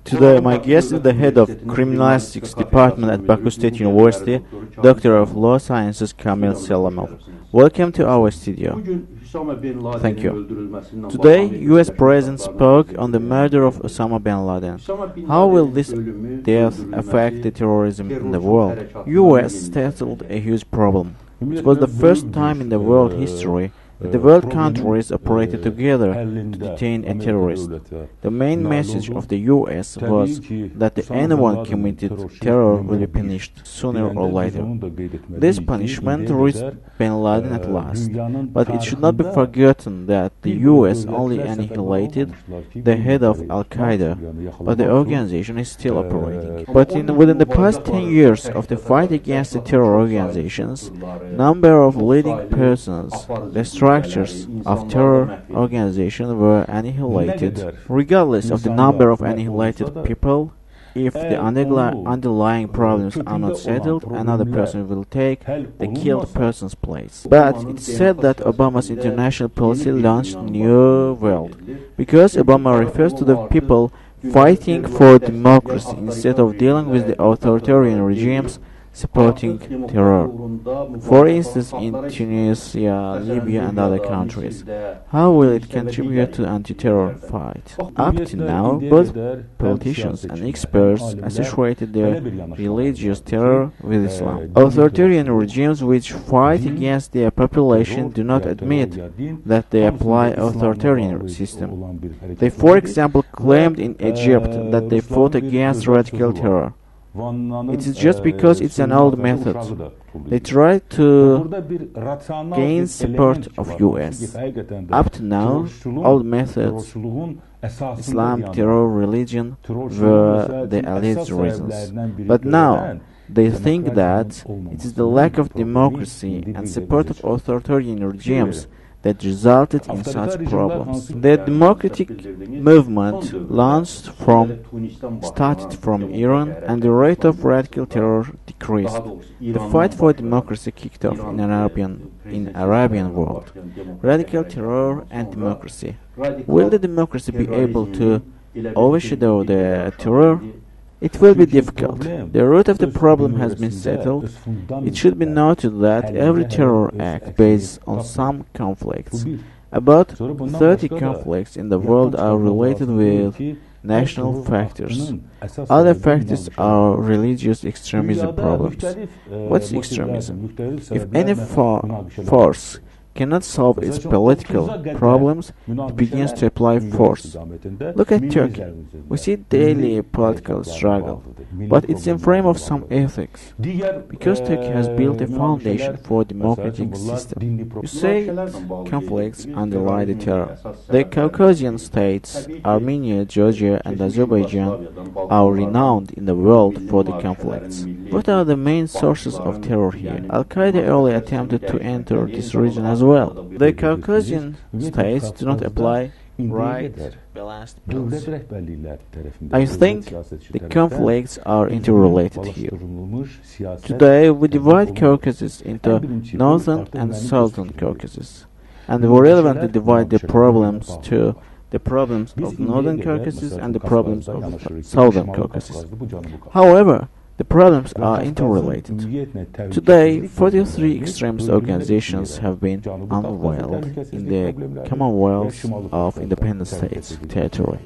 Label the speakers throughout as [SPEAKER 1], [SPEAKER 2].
[SPEAKER 1] Today, my guest is the head of Criminalistics department at Baku State University, Doctor of Law Sciences Kamil Salimov. Welcome to our studio. Thank you. Today, U.S. President spoke on the murder of Osama bin Laden. How will this death affect the terrorism in the world? U.S. tackled a huge problem. It was the first time in the world history that the world countries operated together to detain a terrorist. The main message of the US was that anyone committed terror will be punished sooner or later. This punishment reached bin Laden at last, but it should not be forgotten that the US only annihilated the head of Al-Qaeda, but the organization is still operating. But within the past 10 years of the fight against the terror organizations, number of leading persons, the structures of terror organizations were annihilated. Regardless of the number of annihilated people, if the underlying problems are not settled, another person will take the killed person's place. But it's said that Obama's international policy launched a new world, because Obama refers to the people fighting for democracy instead of dealing with the authoritarian regimes supporting terror. For instance, in Tunisia, Libya and other countries. How will it contribute to the anti-terror fight? Up to now, both politicians and experts associated their religious terror with Islam. Authoritarian regimes which fight against their population do not admit that they apply authoritarian system. They, for example, claimed in Egypt that they fought against radical terror. It is just because it's an old method. They try to gain support of US. Up to now, old methods, Islam, terror, religion, were the alleged reasons. But now, they think that it is the lack of democracy and support of authoritarian regimes that resulted in such problems. The democratic movement started from Iran, and the rate of radical terror decreased. The fight for democracy kicked off in Arabian world. Radical terror and democracy. Will the democracy be able to overshadow the terror? It will be difficult. The root of the problem has been settled. It should be noted that every terror act based on some conflicts. About 30 conflicts in the world are related with national factors. Other factors are religious extremism problems. What's extremism? If any force cannot solve its political problems, it begins to apply force. Look at Turkey. We see daily political struggle, but it's in frame of some ethics, because Turkey has built a foundation for a democratic system. You say conflicts underlie the terror. The Caucasian states, Armenia, Georgia and Azerbaijan, are renowned in the world for the conflicts. What are the main sources of terror here? Al-Qaeda early attempted to enter this region as well. The Caucasian states do not apply right balanced bills. I think the conflicts are interrelated here. Today we divide Caucasus into Northern and Southern Caucasus, and we relevantly divide the problems to the problems of Northern Caucasus and the problems of Southern Caucasus. However, the problems are interrelated. Today, 43 extremist organizations have been unveiled in the Commonwealth of Independent States territory.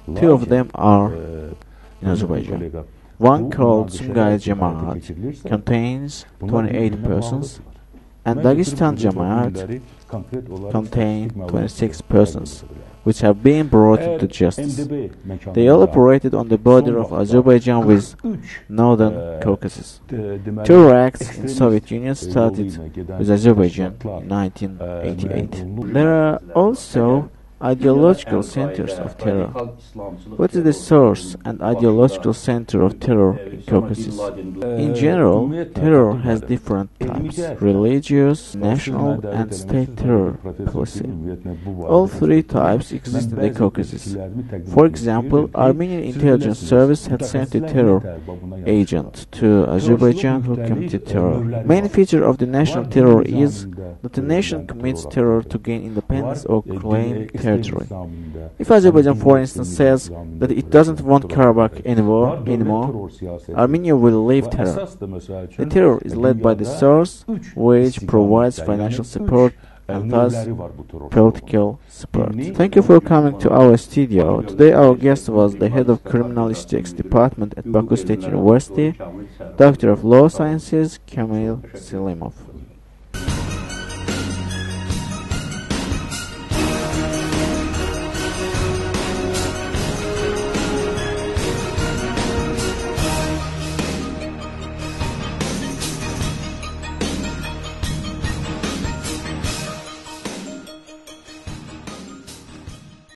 [SPEAKER 1] 2 of them are in Azerbaijan. One called Sungay Jamaat contains 28 persons, and Dagestan Jamaat contains 26 persons, which have been brought into justice. They all operated on the border of Azerbaijan with Northern Caucasus. Terror acts in Soviet Union started with Azerbaijan in 1988. There are also ideological centers of terror. What is the source and ideological center of terror in Caucasus? In general, terror has different types: religious, national, and state terror policy. All 3 types exist in the Caucasus. For example, Armenian intelligence service had sent a terror agent to Azerbaijan who committed terror. Main feature of the national terror is that the nation commits terror to gain independence or claim territory. territory. If Azerbaijan, for instance, says that it doesn't want Karabakh anymore, Armenia will leave terror. The terror is led by the source, which provides financial support and thus political support. Thank you for coming to our studio. Today our guest was the head of Criminalistics department at Baku State University, Doctor of Law Sciences, Kamil Salimov.